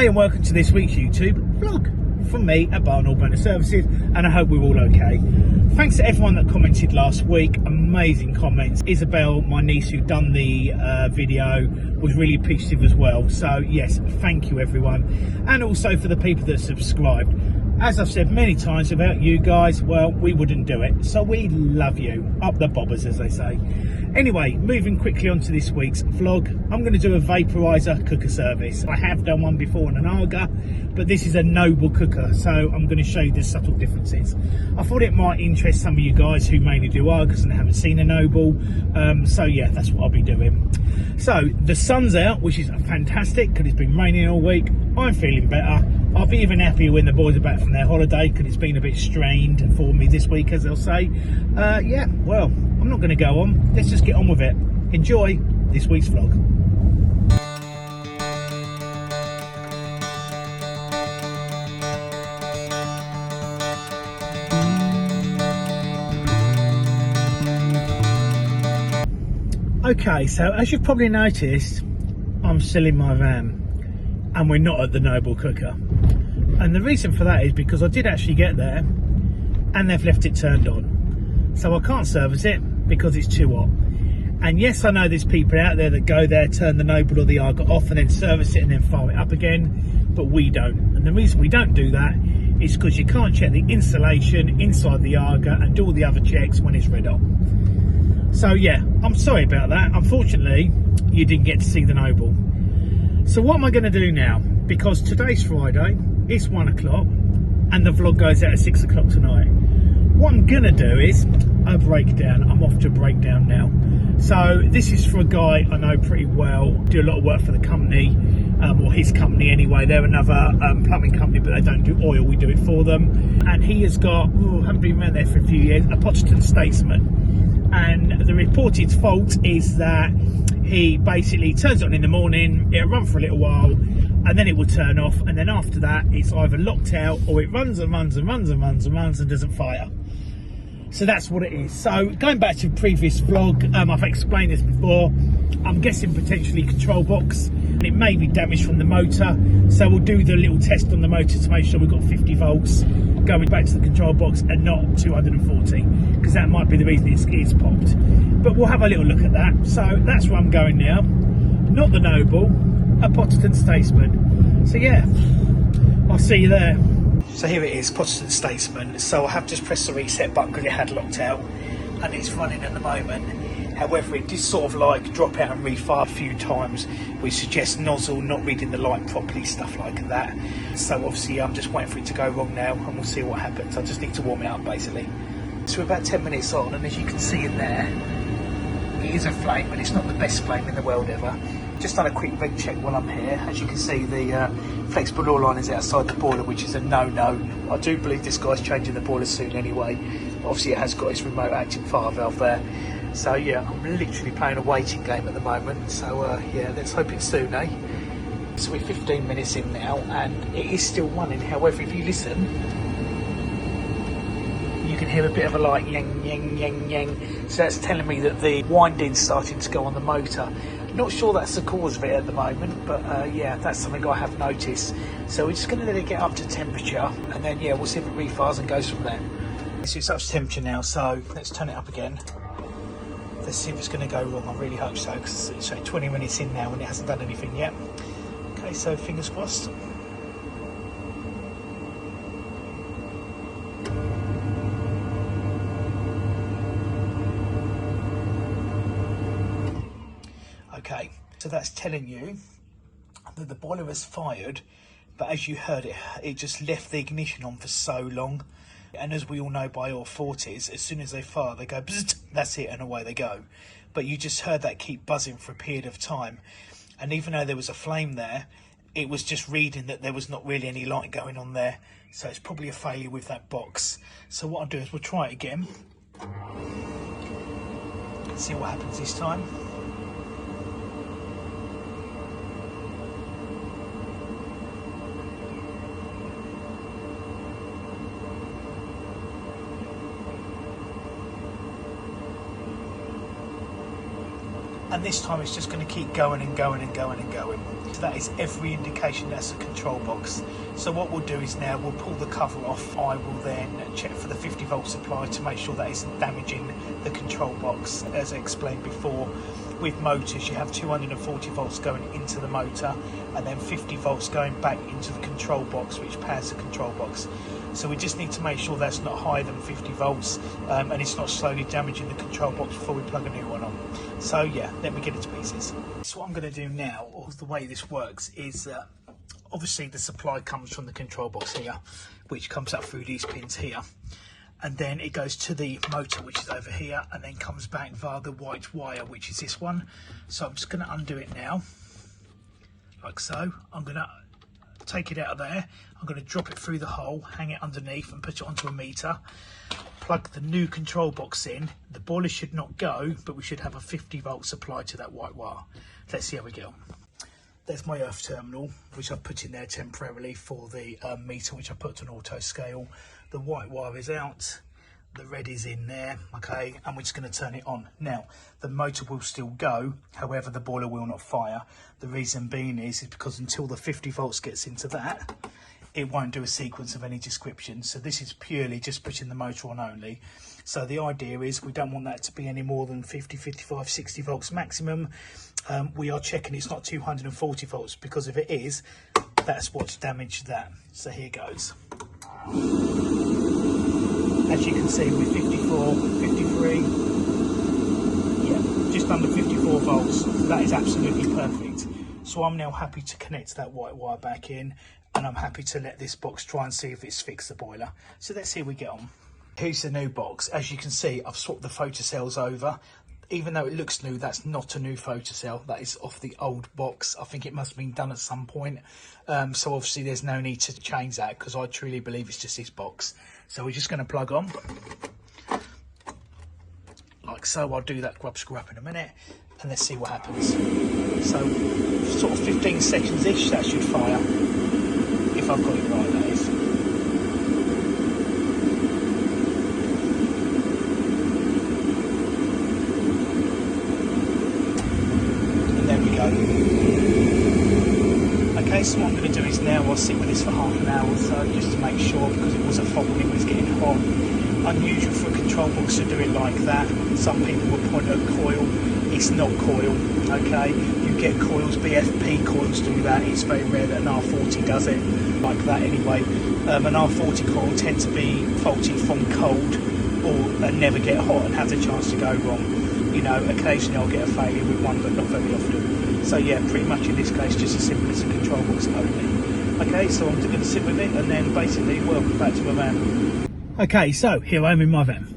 G'day and welcome to this week's YouTube vlog from me at Barn Burner Services, and I hope we're all okay. Thanks to everyone that commented last week, amazing comments. Isabel, my niece who done the video, was really appreciative as well. So yes, thank you everyone, and also for the people that subscribed. As I've said many times, without you guys, well, we wouldn't do it. So we love you. Up the bobbers, as they say. Anyway, moving quickly on to this week's vlog, I'm going to do a vaporizer cooker service. I have done one before on an Aga, but this is a Noble cooker, so I'm going to show you the subtle differences. I thought it might interest some of you guys who mainly do Agas and haven't seen a Noble. So yeah, that's what I'll be doing. So the sun's out, which is fantastic because it's been raining all week. I'm feeling better. I'll be even happier when the boys are back from their holiday because it's been a bit strained for me this week, as they'll say. Yeah, well, I'm not going to go on. Let's just get on with it. Enjoy this week's vlog. Okay, so as you've probably noticed, I'm still in my van and we're not at the Noble cooker. And the reason for that is because I did actually get there and they've left it turned on. So I can't service it because it's too hot. And yes, I know there's people out there that go there, turn the Noble or the Aga off and then service it and then fire it up again, but we don't. And the reason we don't do that is because you can't check the insulation inside the Aga and do all the other checks when it's red hot. So yeah, I'm sorry about that. Unfortunately, you didn't get to see the Noble. So what am I going to do now? Because today's Friday, it's 1 o'clock and the vlog goes out at 6 o'clock tonight. What I'm going to do is a breakdown. I'm off to a breakdown now. So this is for a guy I know pretty well, do a lot of work for the company, or his company anyway. They're another plumbing company, but they don't do oil, we do it for them. And he has got, haven't been around there for a few years, a Potterton Statesman. And the reported fault is that he basically turns it on in the morning, it'll run for a little while, and then it will turn off, and then after that it's either locked out or it runs and runs and runs and runs and runs and doesn't fire. So that's what it is. So going back to the previous vlog, I've explained this before, I'm guessing potentially control box, and it may be damaged from the motor, so we'll do the little test on the motor to make sure we've got 50 volts going back to the control box and not 240, because that might be the reason it's popped. But we'll have a little look at that. So that's where I'm going now, not the Noble, a Potterton Statesman. So yeah, I'll see you there. So here it is, Potterton Statesman. So I have just pressed the reset button because it had locked out and it's running at the moment. However, it did sort of like drop out and refire a few times, which suggests nozzle not reading the light properly, stuff like that. So obviously I'm just waiting for it to go wrong now and we'll see what happens. I just need to warm it up basically. So we're about 10 minutes on, and as you can see in there, it is a flame, but it's not the best flame in the world ever. Just done a quick vent check while I'm here. As you can see, the flexible oil line is outside the boiler, which is a no-no. I do believe this guy's changing the boiler soon anyway. Obviously it has got its remote acting fire valve there. So yeah, I'm literally playing a waiting game at the moment. So yeah, let's hope it's soon, eh? So we're 15 minutes in now and it is still running. However, if you listen, you can hear a bit of a like yang, yang, yang, yang. So that's telling me that the winding's starting to go on the motor. Not sure that's the cause of it at the moment, but yeah, that's something I have noticed. So we're just going to let it get up to temperature and then yeah, we'll see if it refires and goes from there. So it's up to temperature now, so let's turn it up again. Let's see if it's going to go wrong. I really hope so, because it's 20 minutes in now and it hasn't done anything yet. Okay, so fingers crossed. Okay, so that's telling you that the boiler has fired, but as you heard it just left the ignition on for so long. And as we all know by all 40s, as soon as they fire, they go bzzzt, that's it, and away they go. But you just heard that keep buzzing for a period of time. And even though there was a flame there, it was just reading that there was not really any light going on there. So it's probably a failure with that box. So what I'll do is we'll try it again. See what happens this time. and this time it's just going to keep going and going and going and going. So that is every indication that's a control box. So what we'll do is now we'll pull the cover off. I will then check for the 50 volt supply to make sure that isn't damaging the control box. As I explained before, with motors you have 240 volts going into the motor and then 50 volts going back into the control box, which powers the control box. So we just need to make sure that's not higher than 50 volts and it's not slowly damaging the control box before we plug a new one on. So yeah, let me get it to pieces. So what I'm going to do now, or the way this works, is obviously the supply comes from the control box here, which comes up through these pins here, and then it goes to the motor, which is over here, and then comes back via the white wire, which is this one. So I'm just going to undo it now, like so. I'm going to take it out of there, I'm going to drop it through the hole, hang it underneath and put it onto a meter, plug the new control box in. The boiler should not go, but we should have a 50 volt supply to that white wire. Let's see how we get on. There's my earth terminal, which I've put in there temporarily for the meter, which I put on auto scale. The white wire is out, the red is in there, okay, and we're just going to turn it on. Now, the motor will still go, however the boiler will not fire. The reason being is because until the 50 volts gets into that, it won't do a sequence of any description. So this is purely just putting the motor on only. So the idea is we don't want that to be any more than 50, 55, 60 volts maximum. We are checking it's not 240 volts, because if it is, that's what's damaged that. So here goes. As you can see, with 54, 53, yeah, just under 54 volts. So that is absolutely perfect. So I'm now happy to connect that white wire back in, and I'm happy to let this box try and see if it's fixed the boiler. So let's see how we get on. Here's the new box. As you can see, I've swapped the photocells over. Even though it looks new, that's not a new photocell. That is off the old box. I think it must have been done at some point. So obviously there's no need to change that, because I truly believe it's just this box. So we're just going to plug on. Like so. I'll do that grub screw up in a minute, and let's see what happens. So sort of 15 seconds-ish, that should fire. If I've got it right, that is. Okay, so what I'm going to do is now I'll sit with this for half an hour or so, just to make sure, because it was a fault when it was getting hot. Unusual for a control box to do it like that. Some people would point at coil. It's not coil, okay? You get coils, BFP coils do that. It's very rare that an R40 does it like that anyway. An R40 coil tends to be faulty from cold, or never get hot and have the chance to go wrong. You know, occasionally I'll get a failure with one, but not very often. So yeah, pretty much in this case, just as simple as a control box only. Okay, so I'm going to sit with it, and then basically welcome back to my van. Okay, so here I am in my van.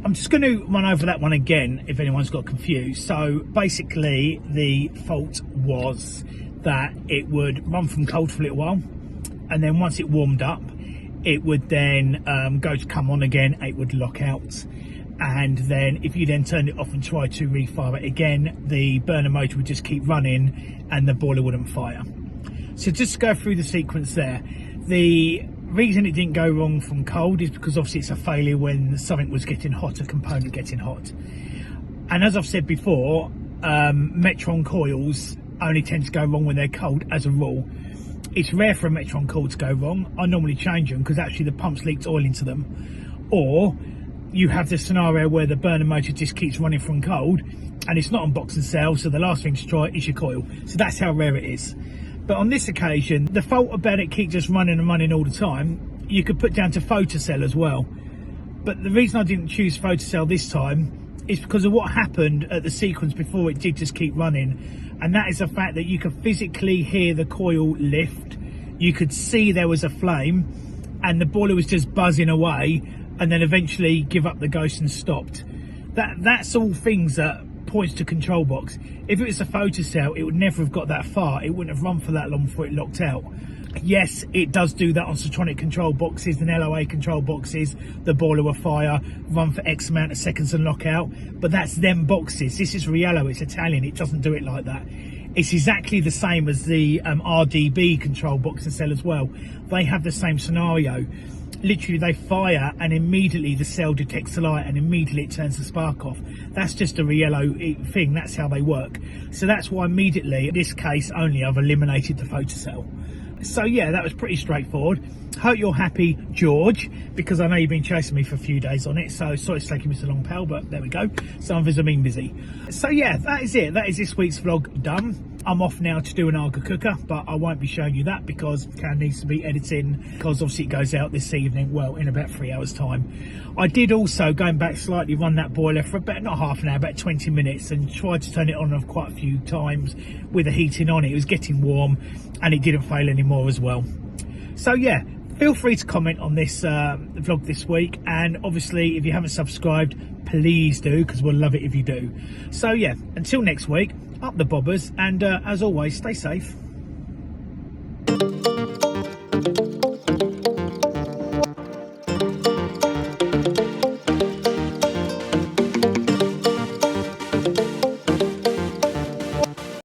I'm just going to run over that one again if anyone's got confused. So basically the fault was that it would run from cold for a little while, and then once it warmed up, it would then go to come on again, it would lock out. And then if you then turn it off and try to refire it again, the burner motor would just keep running and the boiler wouldn't fire. So just to go through the sequence there, the reason it didn't go wrong from cold is because obviously it's a failure when something was getting hot, a component getting hot. And as I've said before, Metron coils only tend to go wrong when they're cold as a rule. It's rare for a Metron coil to go wrong. I normally change them because actually the pumps leaked oil into them. Or you have the scenario where the burner motor just keeps running from cold and it's not on box and sell, so the last thing to try is your coil. So that's how rare it is. But on this occasion, the fault about it keep just running and running all the time, you could put down to photocell as well. But the reason I didn't choose photocell this time is because of what happened at the sequence before it did just keep running. And that is the fact that you could physically hear the coil lift, you could see there was a flame, and the boiler was just buzzing away, and then eventually give up the ghost and stopped. That's all things that points to control box. If it was a photocell, it would never have got that far. It wouldn't have run for that long before it locked out. Yes, it does do that on Sotronic control boxes and LOA control boxes. The boiler will fire, run for X amount of seconds and lock out, but that's them boxes. This is Riello, it's Italian, it doesn't do it like that. It's exactly the same as the RDB control box and cell as well. They have the same scenario. literally they fire and immediately the cell detects the light and immediately it turns the spark off. That's just a Riello thing, that's how they work. So that's why immediately, in this case only, I've eliminated the photocell. So yeah, that was pretty straightforward. Hope you're happy, George, because I know you've been chasing me for a few days on it, so sorry it's taking me so long, pal, but there we go. Some of us have been busy. So yeah, that is it. That is this week's vlog done. I'm off now to do an Arga cooker, but I won't be showing you that because Cam needs to be editing, because obviously it goes out this evening, well, in about 3 hours time. I did also, going back slightly, run that boiler for about, not half an hour, about 20 minutes, and tried to turn it on off quite a few times with the heating on it. It was getting warm and it didn't fail anymore as well. So yeah, feel free to comment on this vlog this week, and obviously if you haven't subscribed, please do, because we'll love it if you do. So yeah, until next week, up the bobbers, and as always, stay safe.